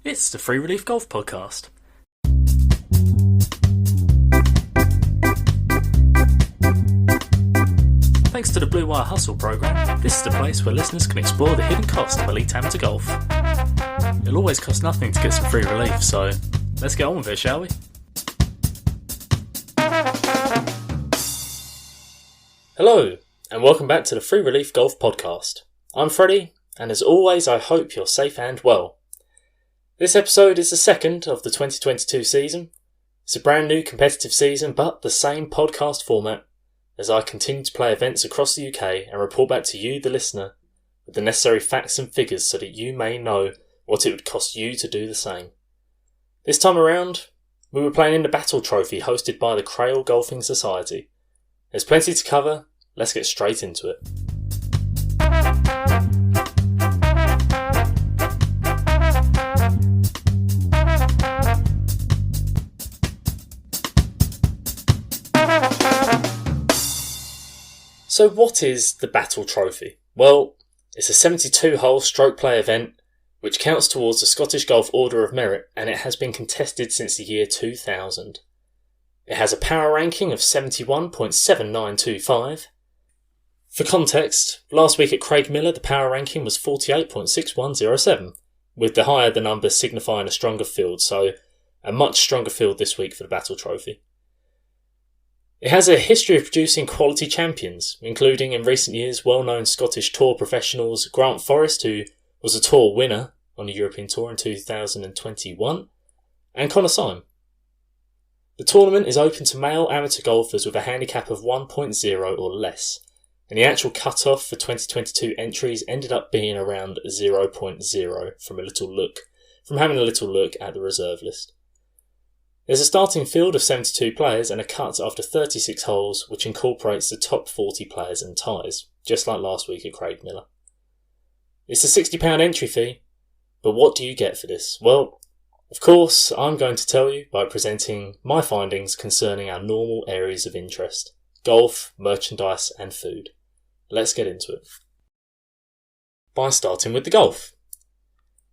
It's the Free Relief Golf Podcast. Thanks to the Blue Wire Hustle program, this is the place where listeners can explore the hidden cost of elite amateur golf. It'll always cost nothing to get some free relief, so let's get on with it, shall we? Hello, and welcome back to the Free Relief Golf Podcast. I'm Freddie, and as always I hope you're safe and well. This episode is the second of the 2022 season. It's a brand new competitive season, but the same podcast format, as I continue to play events across the UK and report back to you, the listener, with the necessary facts and figures so that you may know what it would cost you to do the same. This time around, we were playing in the Battle Trophy hosted by the Crail Golfing Society. There's plenty to cover, let's get straight into it. So what is the Battle Trophy? Well, it's a 72-hole stroke play event which counts towards the Scottish Golf Order of Merit, and it has been contested since the year 2000. It has a power ranking of 71.7925. For context, last week at Craigmillar the power ranking was 48.6107, with the higher the number signifying a stronger field, so a much stronger field this week for the Battle Trophy. It has a history of producing quality champions, including in recent years well-known Scottish Tour professionals Grant Forrest, who was a Tour winner on the European Tour in 2021, and Connor Syme. The tournament is open to male amateur golfers with a handicap of 1.0 or less, and the actual cut-off for 2022 entries ended up being around 0.0 from having a little look at the reserve list. There's a starting field of 72 players and a cut after 36 holes, which incorporates the top 40 players and ties, just like last week at Craigmillar. It's a £60 entry fee, but what do you get for this? Well, of course, I'm going to tell you by presenting my findings concerning our normal areas of interest: golf, merchandise and food. Let's get into it. By starting with the golf.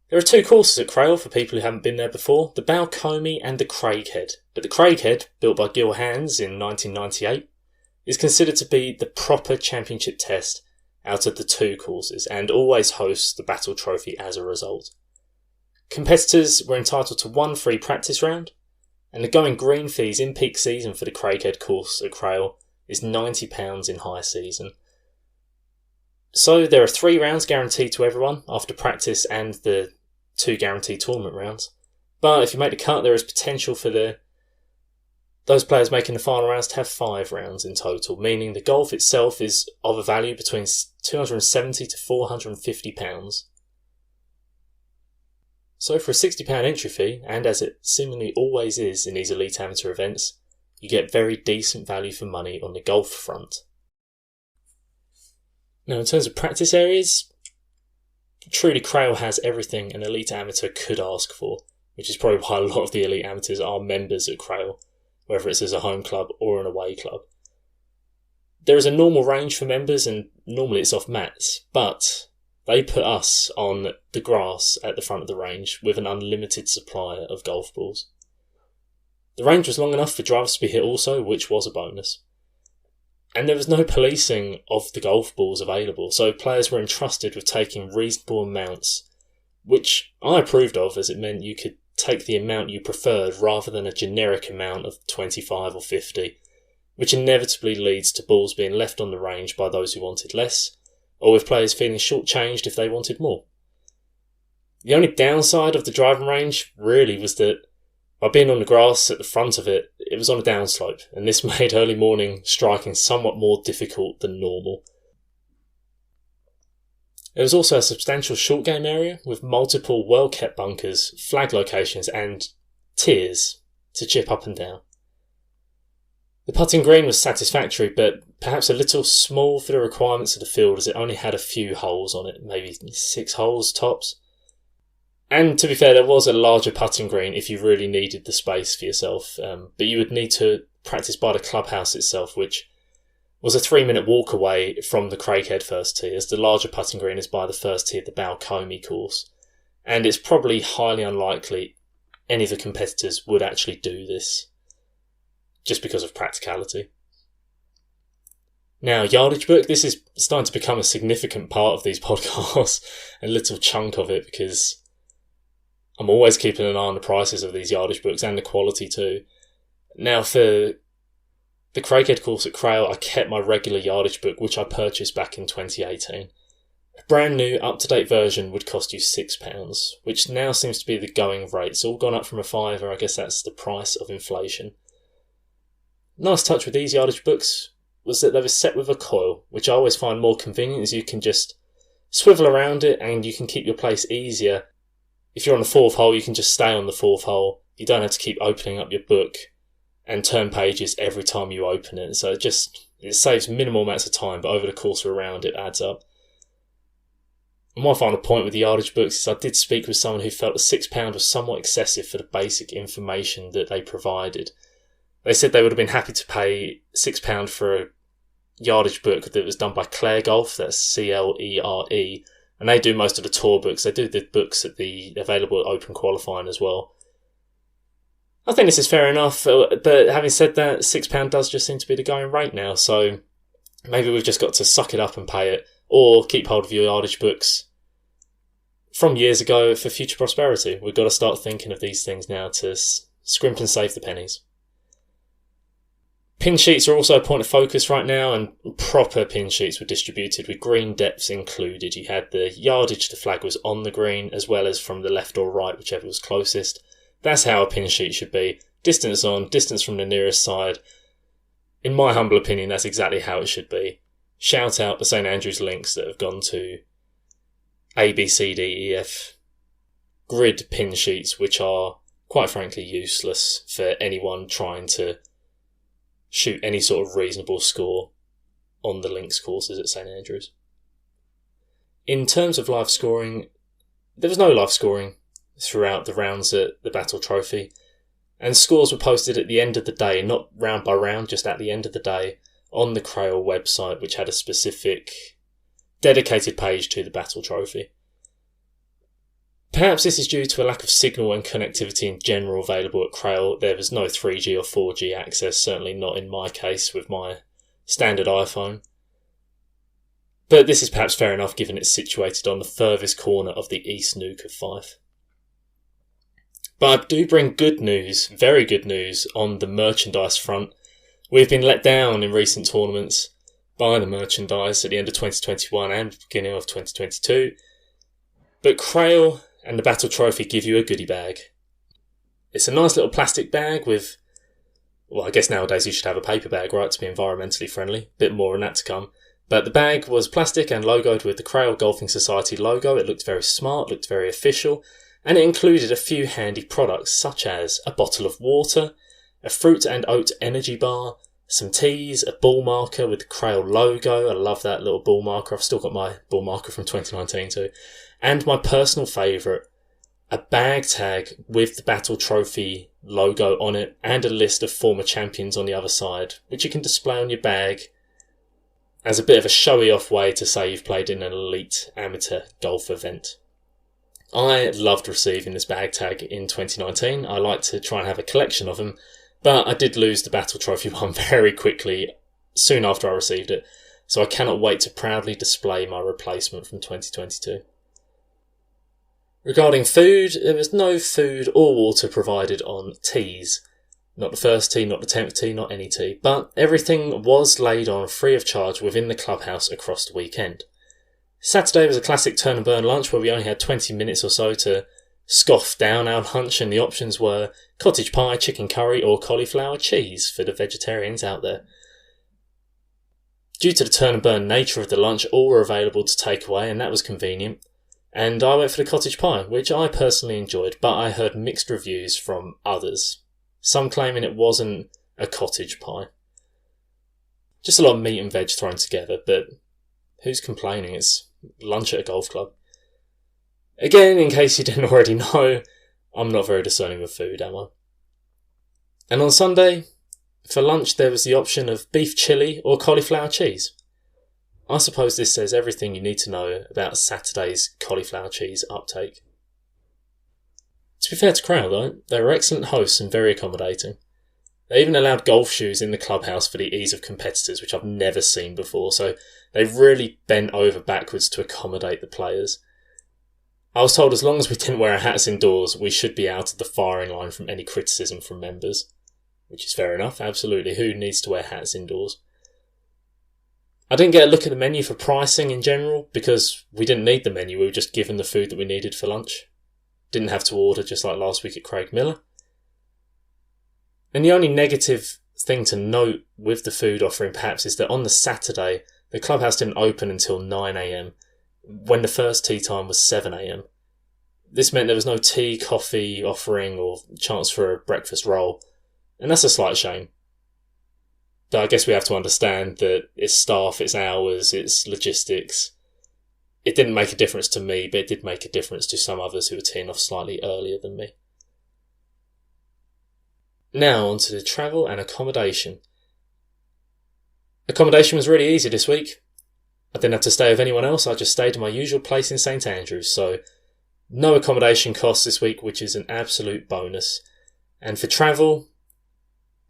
There are two courses at Crail for people who haven't been there before, the Balcomie and the Craighead. But the Craighead, built by Gil Hands in 1998, is considered to be the proper championship test out of the two courses and always hosts the Battle Trophy as a result. Competitors were entitled to one free practice round, and the going green fees in peak season for the Craighead course at Crail is £90 in high season. So there are 3 rounds guaranteed to everyone after practice and the 2 guaranteed tournament rounds. But if you make the cut, there is potential for those players making the final rounds to have 5 rounds in total, meaning the golf itself is of a value between £270 to £450. So for a £60 entry fee, and as it seemingly always is in these elite amateur events, you get very decent value for money on the golf front. Now, in terms of practice areas, truly Crail has everything an elite amateur could ask for, which is probably why a lot of the elite amateurs are members at Crail, whether it's as a home club or an away club. There is a normal range for members, and normally it's off mats, but they put us on the grass at the front of the range with an unlimited supply of golf balls. The range was long enough for drivers to be hit also, which was a bonus. And there was no policing of the golf balls available, so players were entrusted with taking reasonable amounts, which I approved of, as it meant you could take the amount you preferred rather than a generic amount of 25 or 50, which inevitably leads to balls being left on the range by those who wanted less, or with players feeling shortchanged if they wanted more. The only downside of the driving range really was that by being on the grass at the front of it, it was on a downslope, and this made early morning striking somewhat more difficult than normal. There was also a substantial short game area with multiple well-kept bunkers, flag locations and tiers to chip up and down. The putting green was satisfactory, but perhaps a little small for the requirements of the field, as it only had a few holes on it, maybe 6 holes tops. And to be fair, there was a larger putting green if you really needed the space for yourself, but you would need to practice by the clubhouse itself, which was a 3-minute walk away from the Craighead first tee, as the larger putting green is by the first tee of the Balcomie course. And it's probably highly unlikely any of the competitors would actually do this, just because of practicality. Now, Yardage Book, this is starting to become a significant part of these podcasts, a little chunk of it, because I'm always keeping an eye on the prices of these Yardage Books and the quality too. Now, for the Craighead course at Crail, I kept my regular Yardage Book, which I purchased back in 2018. A brand new, up-to-date version would cost you £6, which now seems to be the going rate. It's all gone up from a £5. I guess that's the price of inflation. Nice touch with these Yardage Books was that they were set with a coil, which I always find more convenient, as you can just swivel around it and you can keep your place easier. If you're on the fourth hole, you can just stay on the fourth hole. You don't have to keep opening up your book and turn pages every time you open it. So it saves minimal amounts of time, but over the course of a round it adds up. And my final point with the Yardage Books is I did speak with someone who felt that £6 was somewhat excessive for the basic information that they provided. They said they would have been happy to pay £6 for a Yardage Book that was done by Crail Golf, that's Clere, and they do most of the tour books. They do the books at the available Open qualifying as well. I think this is fair enough, but having said that, £6 does just seem to be the going rate now, so maybe we've just got to suck it up and pay it, or keep hold of your Yardage Books from years ago for future prosperity. We've got to start thinking of these things now to scrimp and save the pennies. Pin sheets are also a point of focus right now, and proper pin sheets were distributed with green depths included. You had the yardage the flag was on the green, as well as from the left or right, whichever was closest. That's how a pin sheet should be. Distance on, distance from the nearest side. In my humble opinion, that's exactly how it should be. Shout out the St Andrews links that have gone to A, B, C, D, E, F grid pin sheets, which are, quite frankly, useless for anyone trying to shoot any sort of reasonable score on the links courses at St Andrews. In terms of live scoring, there was no live scoring throughout the rounds at the Battle Trophy, and scores were posted at the end of the day, not round by round, just at the end of the day, on the Crail website, which had a specific dedicated page to the Battle Trophy. Perhaps this is due to a lack of signal and connectivity in general available at Crail. There was no 3G or 4G access, certainly not in my case with my standard iPhone. But this is perhaps fair enough given it's situated on the furthest corner of the East Nuke of Fife. But I do bring good news, very good news, on the merchandise front. We've been let down in recent tournaments by the merchandise at the end of 2021 and beginning of 2022. But Crail and the Battle Trophy give you a goodie bag. It's a nice little plastic bag with, well, I guess nowadays you should have a paper bag, right, to be environmentally friendly. Bit more on that to come. But the bag was plastic and logoed with the Crail Golfing Society logo. It looked very smart, looked very official, and it included a few handy products such as a bottle of water, a fruit and oat energy bar, some teas, a ball marker with the Crail logo. I love that little ball marker. I've still got my ball marker from 2019 too. And my personal favourite, a bag tag with the Battle Trophy logo on it and a list of former champions on the other side, which you can display on your bag as a bit of a showy off way to say you've played in an elite amateur golf event. I loved receiving this bag tag in 2019. I like to try and have a collection of them, but I did lose the Battle Trophy one very quickly soon after I received it, so I cannot wait to proudly display my replacement from 2022. Regarding food, there was no food or water provided on tees. Not the first tee, not the 10th tee, not any tee, but everything was laid on free of charge within the clubhouse across the weekend. Saturday was a classic turn and burn lunch where we only had 20 minutes or so to scoff down our lunch, and the options were cottage pie, chicken curry or cauliflower cheese for the vegetarians out there. Due to the turn and burn nature of the lunch, all were available to take away, and that was convenient. And I went for the cottage pie, which I personally enjoyed, but I heard mixed reviews from others. Some claiming it wasn't a cottage pie. Just a lot of meat and veg thrown together, but who's complaining? It's lunch at a golf club. Again, in case you didn't already know, I'm not very discerning with food, am I? And on Sunday, for lunch there was the option of beef chilli or cauliflower cheese. I suppose this says everything you need to know about Saturday's cauliflower cheese uptake. To be fair to Crail though, they were excellent hosts and very accommodating. They even allowed golf shoes in the clubhouse for the ease of competitors, which I've never seen before, so they've really bent over backwards to accommodate the players. I was told as long as we didn't wear our hats indoors, we should be out of the firing line from any criticism from members. Which is fair enough, absolutely. Who needs to wear hats indoors? I didn't get a look at the menu for pricing in general, because we didn't need the menu, we were just given the food that we needed for lunch. Didn't have to order, just like last week at Craig Miller. And the only negative thing to note with the food offering perhaps is that on the Saturday, the clubhouse didn't open until 9 a.m, when the first tea time was 7 a.m. This meant there was no tea, coffee offering or chance for a breakfast roll, and that's a slight shame. But I guess we have to understand that it's staff, it's hours, it's logistics. It didn't make a difference to me, but it did make a difference to some others who were teeing off slightly earlier than me. Now on to the travel and accommodation. Accommodation was really easy this week. I didn't have to stay with anyone else, I just stayed in my usual place in St Andrews, so no accommodation costs this week, which is an absolute bonus. And for travel,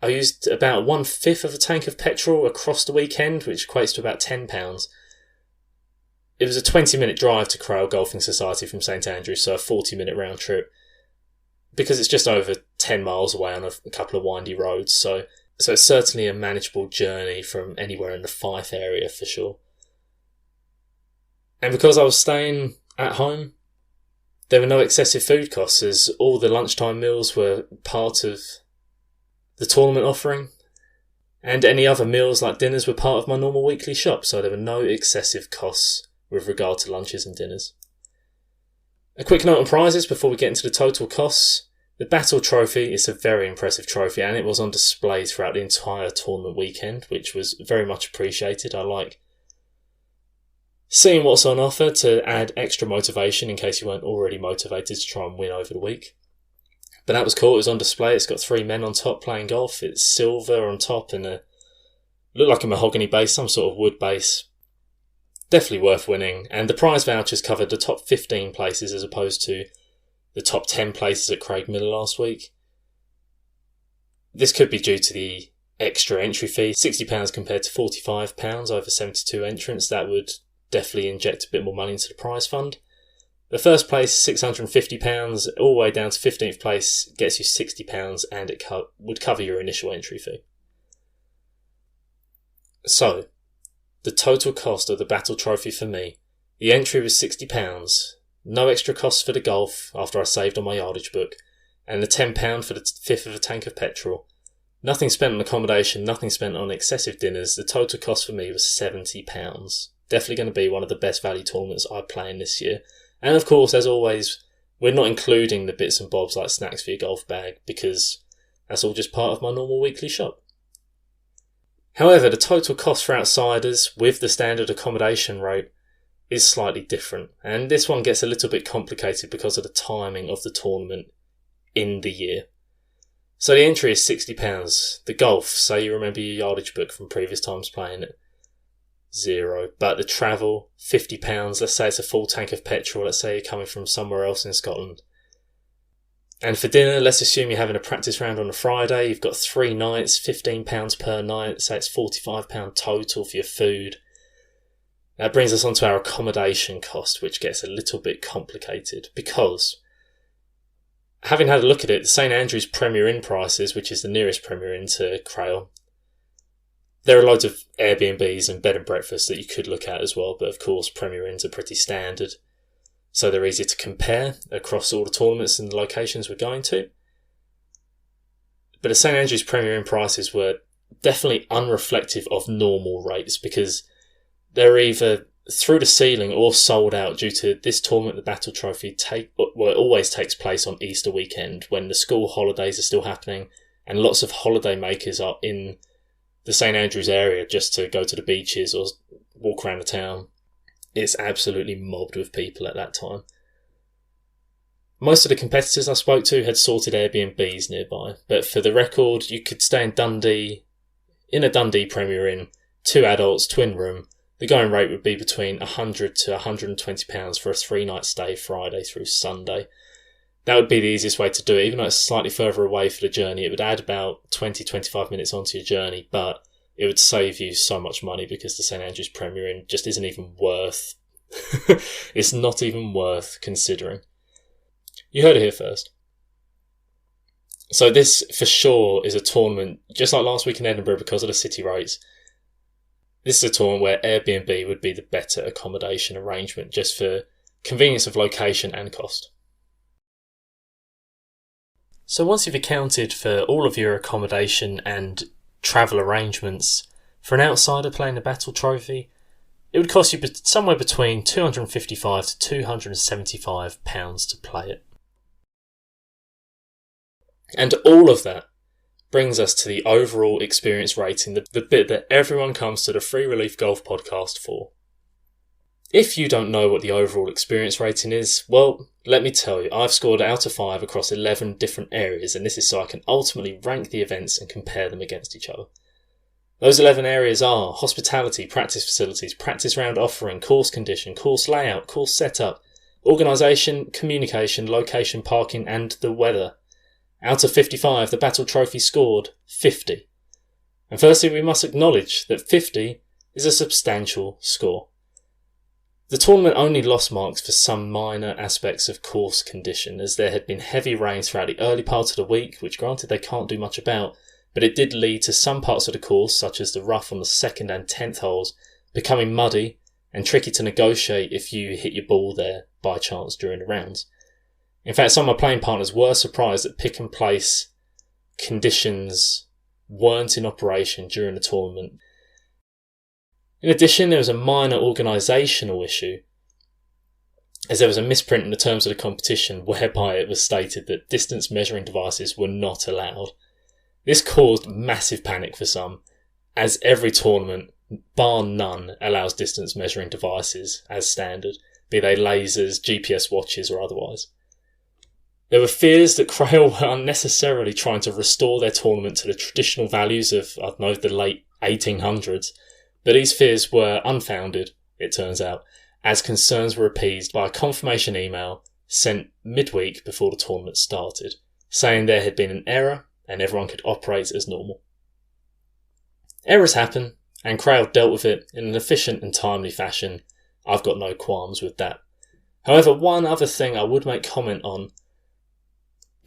I used about 1/5 of a tank of petrol across the weekend, which equates to about £10. It was a 20-minute drive to Crail Golfing Society from St Andrews, so a 40-minute round trip. Because it's just over 10 miles away on a couple of windy roads, so it's certainly a manageable journey from anywhere in the Fife area for sure. And because I was staying at home, there were no excessive food costs, as all the lunchtime meals were part of the tournament offering, and any other meals like dinners were part of my normal weekly shop, so there were no excessive costs with regard to lunches and dinners. A quick note on prizes before we get into the total costs. The Battle Trophy is a very impressive trophy, and it was on display throughout the entire tournament weekend, which was very much appreciated. I like seeing what's on offer to add extra motivation in case you weren't already motivated to try and win over the week. But that was cool, it was on display. It's got 3 men on top playing golf. It's silver on top and looked like a mahogany base, some sort of wood base. Definitely worth winning, and the prize vouchers covered the top 15 places as opposed to the top 10 places at Craig Miller last week. This could be due to the extra entry fee, £60 compared to £45 over 72 entrants. That would definitely inject a bit more money into the prize fund. The first place, £650, all the way down to 15th place, gets you £60 and it would cover your initial entry fee. So, the total cost of the Battle Trophy for me, the entry was £60, no extra costs for the golf after I saved on my Yardage Book, and the £10 for the 1/5 of a tank of petrol. Nothing spent on accommodation, nothing spent on excessive dinners. The total cost for me was £70. Definitely going to be one of the best value tournaments I play in this year. And of course, as always, we're not including the bits and bobs like snacks for your golf bag, because that's all just part of my normal weekly shop. However, the total cost for outsiders with the standard accommodation rate is slightly different, and this one gets a little bit complicated because of the timing of the tournament in the year. So the entry is £60. The golf, say you remember your Yardage Book from previous times playing it, £0. But the travel, £50. Let's say it's a full tank of petrol, let's say you're coming from somewhere else in Scotland. And for dinner, let's assume you're having a practice round on a Friday, you've got 3 nights, £15 per night, say it's £45 total for your food. That brings us on to our accommodation cost, which gets a little bit complicated because, having had a look at it, the St Andrews Premier Inn prices, which is the nearest Premier Inn to Crail, there are loads of Airbnbs and bed and breakfasts that you could look at as well, but of course Premier Inns are pretty standard, so they're easier to compare across all the tournaments and the locations we're going to. But the St Andrews Premier Inn prices were definitely unreflective of normal rates, because they're either through the ceiling or sold out due to this tournament, the Battle Trophy, it always takes place on Easter weekend when the school holidays are still happening and lots of holiday makers are in the St Andrews area just to go to the beaches or walk around the town. It's absolutely mobbed with people at that time. Most of the competitors I spoke to had sorted Airbnbs nearby, but for the record, you could stay in a Dundee Premier Inn, 2 adults, twin room. The going rate would be between £100 to £120 for a 3-night stay Friday through Sunday. That would be the easiest way to do it. Even though it's slightly further away for the journey, it would add about 20-25 minutes onto your journey, but it would save you so much money because the St Andrews Premier Inn just isn't even worth... it's not even worth considering. You heard it here first. So this, for sure, is a tournament, just like last week in Edinburgh because of the city rates. This is a tournament where Airbnb would be the better accommodation arrangement, just for convenience of location and cost. So once you've accounted for all of your accommodation and travel arrangements, for an outsider playing the Battle Trophy, it would cost you somewhere between £255 to £275 to play it. And all of that brings us to the overall experience rating, the bit that everyone comes to the Free Relief Golf podcast for. If you don't know what the overall experience rating is, well, let me tell you, I've scored out of 5 across 11 different areas, and this is so I can ultimately rank the events and compare them against each other. Those 11 areas are hospitality, practice facilities, practice round offering, course condition, course layout, course setup, organisation, communication, location, parking, and the weather. Out of 55, the Battle Trophy scored 50. And firstly, we must acknowledge that 50 is a substantial score. The tournament only lost marks for some minor aspects of course condition, as there had been heavy rains throughout the early part of the week, which granted they can't do much about, but it did lead to some parts of the course, such as the rough on the 2nd and 10th holes, becoming muddy and tricky to negotiate if you hit your ball there by chance during the rounds. In fact, some of my playing partners were surprised that pick and place conditions weren't in operation during the tournament. In addition, there was a minor organisational issue, as there was a misprint in the terms of the competition whereby it was stated that distance measuring devices were not allowed. This caused massive panic for some, as every tournament, bar none, allows distance measuring devices as standard, be they lasers, GPS watches or otherwise. There were fears that Crail were unnecessarily trying to restore their tournament to the traditional values of, the late 1800s, but these fears were unfounded, it turns out, as concerns were appeased by a confirmation email sent midweek before the tournament started, saying there had been an error and everyone could operate as normal. Errors happen, and Crail dealt with it in an efficient and timely fashion. I've got no qualms with that. However, one other thing I would make comment on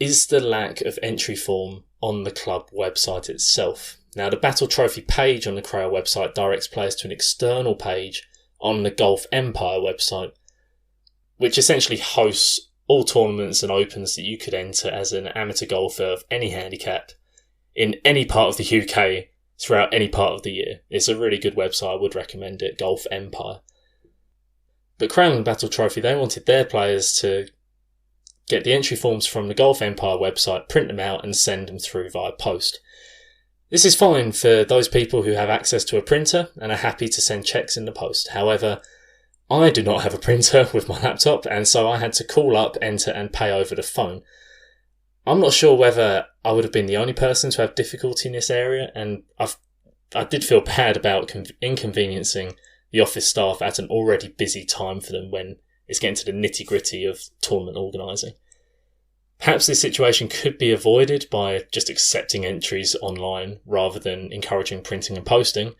is the lack of entry form on the club website itself. Now, the Battle Trophy page on the Crail website directs players to an external page on the Golf Empire website, which essentially hosts all tournaments and opens that you could enter as an amateur golfer of any handicap in any part of the UK throughout any part of the year. It's a really good website, I would recommend it, Golf Empire. But Crail and Battle Trophy, they wanted their players to get the entry forms from the Golf Empire website, print them out and send them through via post. This is fine for those people who have access to a printer and are happy to send cheques in the post. However, I do not have a printer with my laptop, and so I had to call up, enter and pay over the phone. I'm not sure whether I would have been the only person to have difficulty in this area, and I did feel bad about inconveniencing the office staff at an already busy time for them when it's getting to the nitty-gritty of tournament organising. Perhaps this situation could be avoided by just accepting entries online rather than encouraging printing and posting,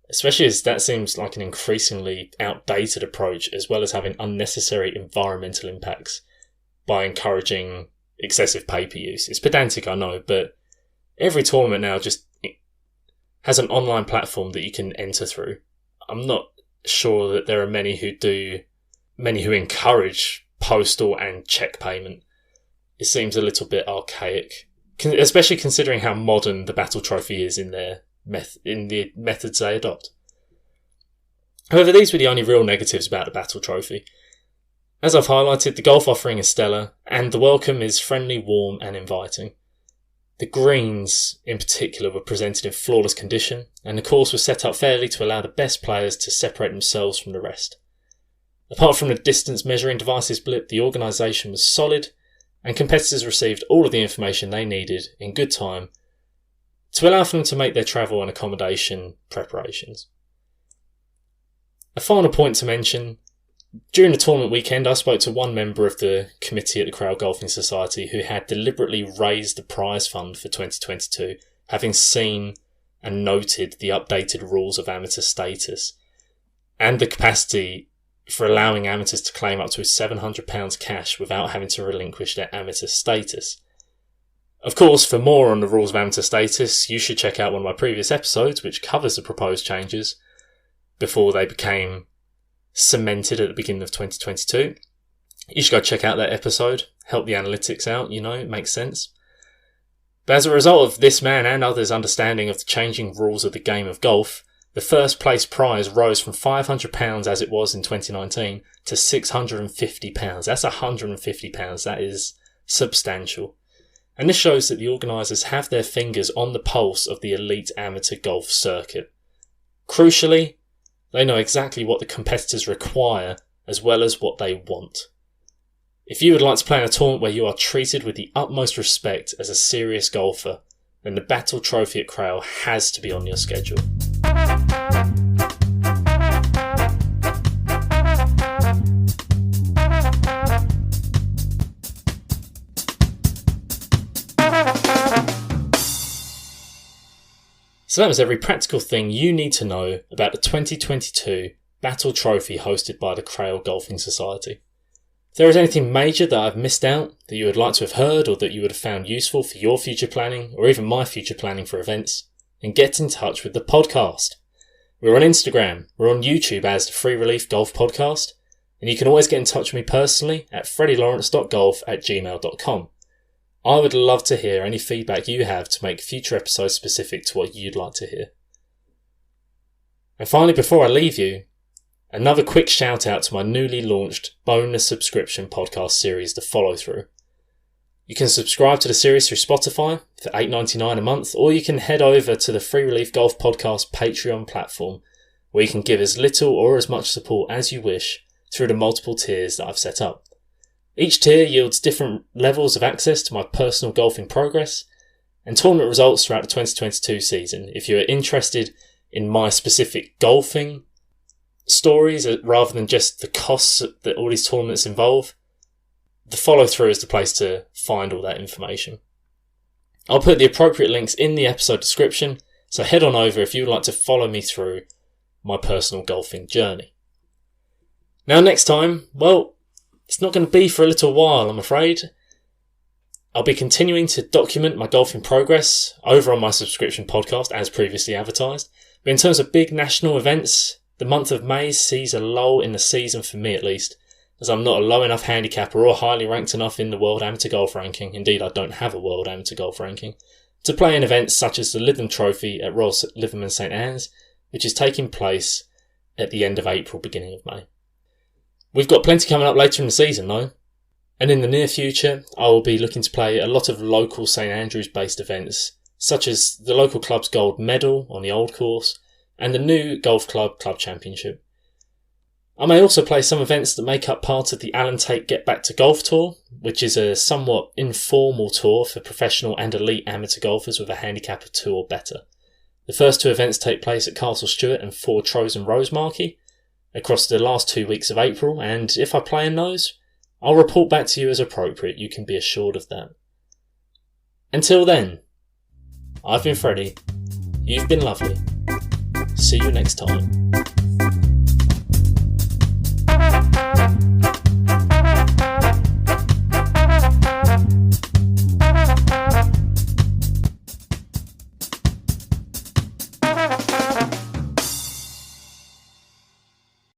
especially as that seems like an increasingly outdated approach, as well as having unnecessary environmental impacts by encouraging excessive paper use. It's pedantic, I know, but every tournament now just has an online platform that you can enter through. I'm not sure that there are many who encourage postal and cheque payment. It seems a little bit archaic, especially considering how modern the Battle Trophy is in the methods they adopt. However, these were the only real negatives about the Battle Trophy. As I've highlighted, the golf offering is stellar, and the welcome is friendly, warm and inviting. The greens, in particular, were presented in flawless condition, and the course was set up fairly to allow the best players to separate themselves from the rest. Apart from the distance measuring devices blip, the organisation was solid, and competitors received all of the information they needed in good time to allow for them to make their travel and accommodation preparations. A final point to mention During the tournament weekend, I spoke to one member of the committee at the Crail Golfing Society who had deliberately raised the prize fund for 2022, having seen and noted the updated rules of amateur status and the capacity for allowing amateurs to claim up to £700 cash without having to relinquish their amateur status. Of course, for more on the rules of amateur status, you should check out one of my previous episodes which covers the proposed changes before they became cemented at the beginning of 2022. You should go check out that episode, help the analytics out, it makes sense. But as a result of this man and others' understanding of the changing rules of the game of golf, the first place prize rose from £500 as it was in 2019 to £650. That's £150. That is substantial. And this shows that the organisers have their fingers on the pulse of the elite amateur golf circuit. Crucially, they know exactly what the competitors require as well as what they want. If you would like to play in a tournament where you are treated with the utmost respect as a serious golfer, then the Battle Trophy at Crail has to be on your schedule. So that was every practical thing you need to know about the 2022 Battle Trophy hosted by the Crail Golfing Society. If there is anything major that I've missed out that you would like to have heard or that you would have found useful for your future planning or even my future planning for events, then get in touch with the podcast. We're on Instagram, we're on YouTube as the Free Relief Golf Podcast, and you can always get in touch with me personally at freddielawrence.golf@gmail.com. I would love to hear any feedback you have to make future episodes specific to what you'd like to hear. And finally, before I leave you, another quick shout out to my newly launched bonus subscription podcast series, The Follow Through. You can subscribe to the series through Spotify for $8.99 a month, or you can head over to the Free Relief Golf Podcast Patreon platform, where you can give as little or as much support as you wish through the multiple tiers that I've set up. Each tier yields different levels of access to my personal golfing progress and tournament results throughout the 2022 season. If you're interested in my specific golfing stories rather than just the costs that all these tournaments involve, the Follow Through is the place to find all that information. I'll put the appropriate links in the episode description, so head on over if you would like to follow me through my personal golfing journey. Now next time, well, it's not going to be for a little while, I'm afraid. I'll be continuing to document my golfing progress over on my subscription podcast as previously advertised. But in terms of big national events, the month of May sees a lull in the season for me at least, as I'm not a low enough handicapper or highly ranked enough in the World Amateur Golf Ranking, indeed I don't have a World Amateur Golf Ranking, to play in events such as the Lytham Trophy at Royal Lytham and St Anne's, which is taking place at the end of April, beginning of May. We've got plenty coming up later in the season though, and in the near future I will be looking to play a lot of local St Andrews based events, such as the local club's gold medal on the old course and the new golf club championship. I may also play some events that make up part of the Alan Tate Get Back to Golf Tour, which is a somewhat informal tour for professional and elite amateur golfers with a handicap of 2 or better. The first 2 events take place at Castle Stewart and Ford Trows and Rosemarkie across the last 2 weeks of April, and if I play in those, I'll report back to you as appropriate, you can be assured of that. Until then, I've been Freddie, you've been lovely, see you next time.